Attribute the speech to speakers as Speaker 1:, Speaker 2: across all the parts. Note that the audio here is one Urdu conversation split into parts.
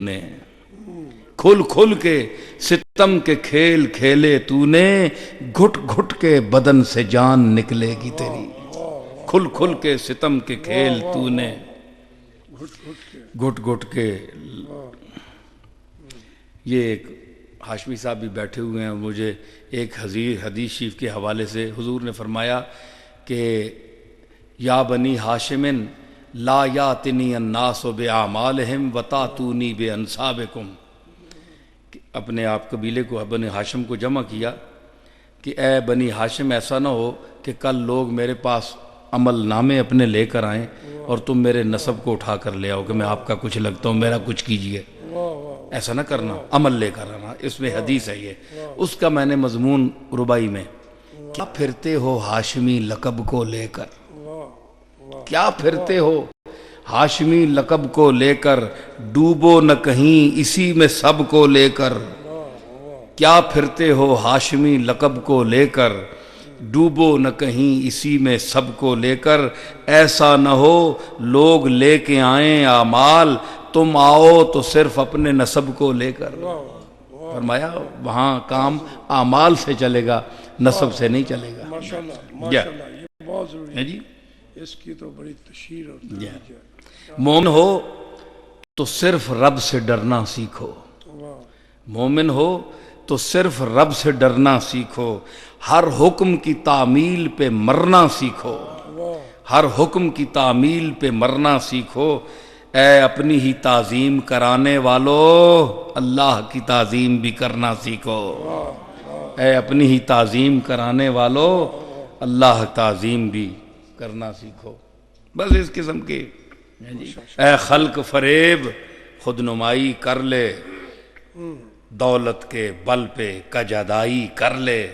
Speaker 1: نے کھل کھل کے ستم کے کھیل کھیلے تو نے، گھٹ گھٹ کے بدن سے جان نکلے گی تیری. کھل کھل کے ستم کے کھیل تو نے، گھٹ گھٹ کے. یہ ایک ہاشمی صاحب بھی بیٹھے ہوئے ہیں، مجھے ایک حدیث شریف کے حوالے سے حضور نے فرمایا کہ یا بنی ہاشمن لا یاتنی الناس باعمالہم وتاتونی بانسابکم. اپنے آپ قبیلے کو بنی ہاشم کو جمع کیا کہ اے بنی ہاشم، ایسا نہ ہو کہ کل لوگ میرے پاس عمل نامے اپنے لے کر آئیں اور تم میرے نسب کو اٹھا کر لے آؤ کہ میں آپ کا کچھ لگتا ہوں، میرا کچھ کیجئے. ایسا نہ کرنا، عمل لے کر آنا. اس میں حدیث ہے یہ، اس کا میں نے مضمون ربائی میں، کیا پھرتے ہو ہاشمی لقب کو لے کر، کیا پھرتے ہو ہاشمی لقب کو لے کر، ڈوبو نہ کہیں اسی میں سب کو لے کر. کیا پھرتے ہو ہاشمی لقب کو لے کر، ڈوبو نہ کہیں اسی میں سب کو لے کر. ایسا نہ ہو لوگ لے کے آئیں اعمال، تم آؤ تو صرف اپنے نسب کو لے کر. فرمایا وہاں کام اعمال سے چلے گا، نسب سے نہیں چلے گا.
Speaker 2: ماشاءاللہ ماشاءاللہ، یہ بہت ضروری ہے
Speaker 1: جی.
Speaker 2: اس کی تو بڑی تشہیر اور ترویج ہے.
Speaker 1: مومن ہو تو صرف رب سے ڈرنا سیکھو، مومن ہو تو صرف رب سے ڈرنا سیکھو. ہر حکم کی تعمیل پہ مرنا سیکھو، ہر حکم کی تعمیل پہ مرنا سیکھو. اے اپنی ہی تعظیم کرانے والو، اللہ کی تعظیم بھی کرنا سیکھو. اے اپنی ہی تعظیم کرانے والو، اللہ تعظیم بھی کرنا سیکھو. بس اس قسم کے. اے خلق فریب خود نمائی کر لے، دولت کے بل پہ کج ادائی کر لے.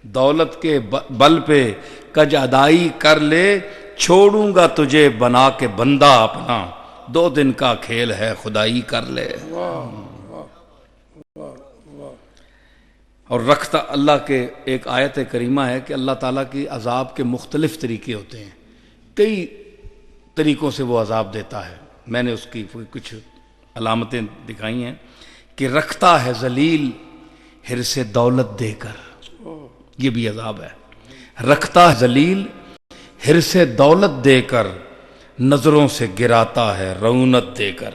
Speaker 1: دولت کے بل پہ کج ادائی کر لے، چھوڑوں گا تجھے بنا کے بندہ اپنا، 2 دن کا کھیل ہے خدائی کر لے. اور رکھتا اللہ کے ایک آیت کریمہ ہے کہ اللہ تعالیٰ کی عذاب کے مختلف طریقے ہوتے ہیں، کئی طریقوں سے وہ عذاب دیتا ہے. میں نے اس کی کچھ علامتیں دکھائی ہیں کہ رکھتا ہے ذلیل حرص دولت دے کر، یہ بھی عذاب ہے. رکھتا ہے ذلیل حرص دولت دے کر، نظروں سے گراتا ہے رعونت دے کر.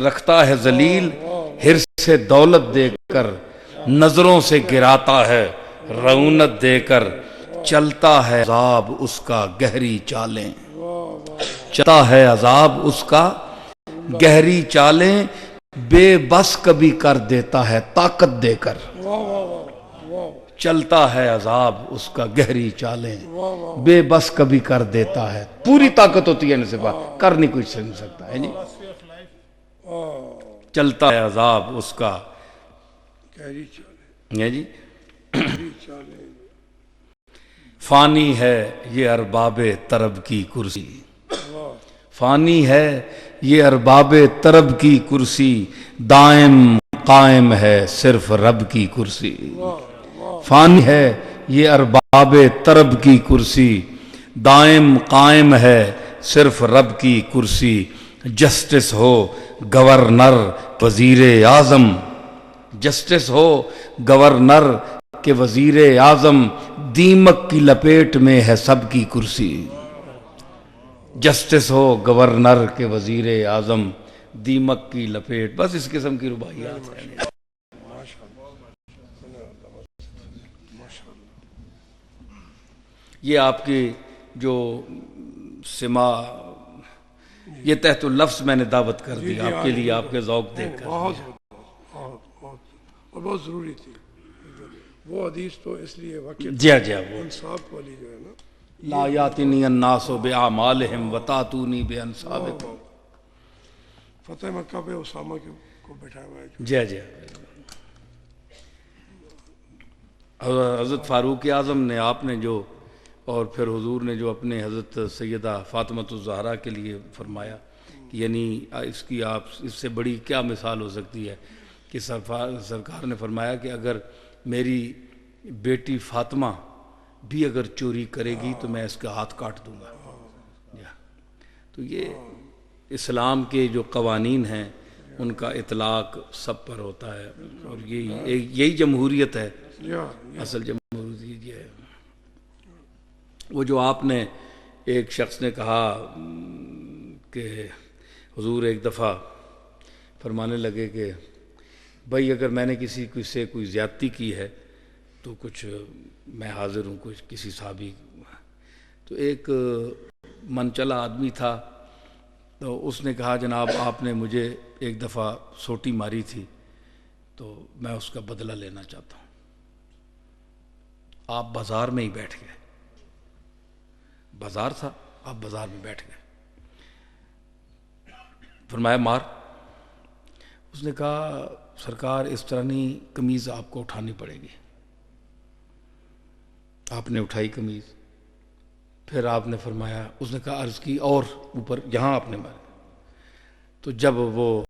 Speaker 1: رکھتا ہے ذلیل حرص دولت دے کر، نظروں سے گراتا ہے رعونت دے کر. چلتا ہے عذاب اس کا گہری چالیں، چلتا ہے عذاب اس کا گہری چالیں، بے بس کبھی کر دیتا ہے طاقت دے کر. چلتا ہے عذاب اس کا گہری چالیں، بے بس کبھی کر دیتا ہے. پوری طاقت ہوتی ہے نصفہ، کر نہیں کچھ نہیں سکتا ہے. جی چلتا ہے عذاب اس کا
Speaker 2: گہری چالیں،
Speaker 1: جی.
Speaker 2: گہری چالیں.
Speaker 1: فانی ہے یہ ارباب طرب کی کرسی، فانی ہے یہ ارباب طرب کی کرسی، دائم قائم ہے صرف رب کی کرسی. فانی ہے یہ ارباب طرب کی کرسی، دائم قائم ہے صرف رب کی کرسی. جسٹس ہو گورنر وزیر اعظم، جسٹس ہو گورنر کے وزیر اعظم، دیمک کی لپیٹ میں ہے سب کی کرسی. جسٹس ہو گورنر کے وزیر اعظم، دیمک کی لپیٹ. بس اس قسم کی رباعیات ہیں. یہ آپ کی جو سما، یہ تحت اللفظ میں نے دعوت کر دی آپ کے لیے، آپ کے ذوق دیکھ کر.
Speaker 2: بہت اور بہت ضروری تھی وہ حدیث تو اس لیے واقع
Speaker 1: جی جی وہ
Speaker 2: انصاف والی جو ہے نا،
Speaker 1: لا یاتنی الناس باعمالہم وتاتونی بانصابکم.
Speaker 2: فتح مکہ پہ اسامہ کو بٹھایا ہوا ہے.
Speaker 1: جی جی. حضرت فاروق اعظم نے، آپ نے جو، اور پھر حضور نے جو اپنے حضرت سیدہ فاطمۃ الزہرا کے لیے فرمایا کہ یعنی اس کی آپ اس سے بڑی کیا مثال ہو سکتی ہے کہ سرکار نے فرمایا کہ اگر میری بیٹی فاطمہ بھی اگر چوری کرے گی تو میں اس کا ہاتھ کاٹ دوں گا. تو یہ اسلام کے جو قوانین ہیں ان کا اطلاق سب پر ہوتا ہے، اور یہی جمہوریت ہے، اصل جمہوریت یہ ہے۔ وہ جو آپ نے ایک شخص نے کہا کہ حضور ایک دفعہ فرمانے لگے کہ بھائی اگر میں نے کسی سے کوئی زیادتی کی ہے تو کچھ میں حاضر ہوں، کچھ کسی صحابی، تو ایک من چلا آدمی تھا، تو اس نے کہا جناب آپ نے مجھے ایک دفعہ سوٹی ماری تھی تو میں اس کا بدلہ لینا چاہتا ہوں۔ آپ بازار میں ہی بیٹھ گئے، بازار تھا، آپ بازار میں بیٹھ گئے، فرمایا مار۔ اس نے کہا سرکار اس طرح نہیں، قمیض آپ کو اٹھانی پڑے گی۔ آپ نے اٹھائی قمیض، پھر آپ نے فرمایا، اس نے کہا عرض کی اور اوپر یہاں آپ نے مارا، تو جب وہ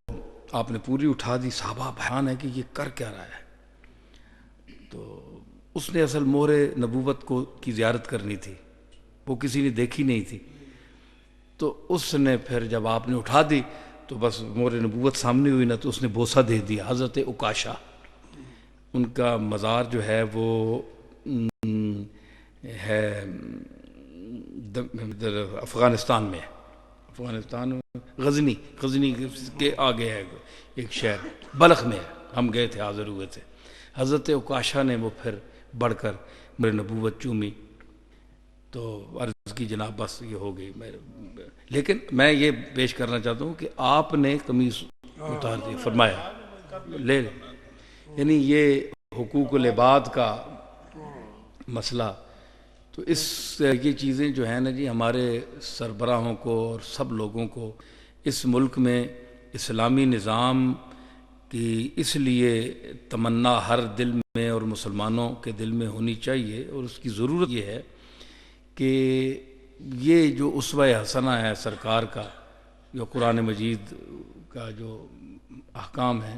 Speaker 1: آپ نے پوری اٹھا دی، صحابہ بحران ہے کہ یہ کر کیا رہا ہے، تو اس نے اصل مہر نبوت کی زیارت کرنی تھی، وہ کسی نے دیکھی نہیں تھی، تو اس نے پھر جب آپ نے اٹھا دی تو بس مہر نبوت سامنے ہوئی نا، تو اس نے بوسہ دے دیا۔ حضرت عکاشہ، ان کا مزار جو ہے وہ ہے افغانستان میں، افغانستان غزنی کے آگے ہے ایک شہر، بلخ میں ہے، ہم گئے تھے، حاضر ہوئے تھے۔ حضرت عکاشہ نے وہ پھر بڑھ کر میرے نبوت چومی، تو عرض کی جناب بس یہ ہو گئی۔ لیکن میں یہ پیش کرنا چاہتا ہوں کہ آپ نے قمیص اتار دی، فرمایا لے لیں، یعنی یہ حقوق العباد کا مسئلہ، تو یہ چیزیں جو ہیں نا جی، ہمارے سربراہوں کو اور سب لوگوں کو اس ملک میں اسلامی نظام کی اس لیے تمنا ہر دل میں اور مسلمانوں کے دل میں ہونی چاہیے، اور اس کی ضرورت یہ ہے کہ یہ جو اسوہ حسنہ ہے سرکار کا، جو قرآن مجید کا جو احکام ہے،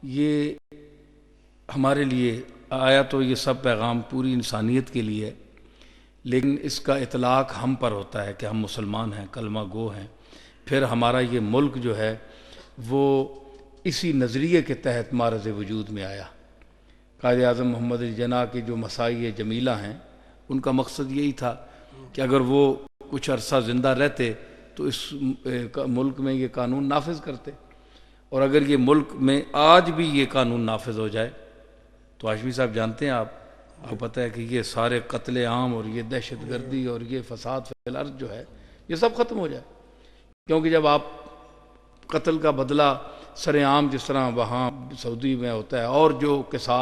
Speaker 1: یہ ہمارے لیے آیا تو یہ سب پیغام پوری انسانیت کے لیے، لیکن اس کا اطلاق ہم پر ہوتا ہے کہ ہم مسلمان ہیں، کلمہ گو ہیں۔ پھر ہمارا یہ ملک جو ہے وہ اسی نظریے کے تحت معرض وجود میں آیا۔ قائد اعظم محمد علی جناح کی جو مساعی جمیلہ ہیں، ان کا مقصد یہی تھا کہ اگر وہ کچھ عرصہ زندہ رہتے تو اس ملک میں یہ قانون نافذ کرتے، اور اگر یہ ملک میں آج بھی یہ قانون نافذ ہو جائے تو ہاشمی صاحب جانتے ہیں آپ کو پتہ ہے کہ یہ سارے قتل عام اور یہ دہشت گردی اور یہ فساد فی الارض جو ہے یہ سب ختم ہو جائے، کیونکہ جب آپ قتل کا بدلہ سر عام جس طرح وہاں سعودی میں ہوتا ہے اور جو قصاص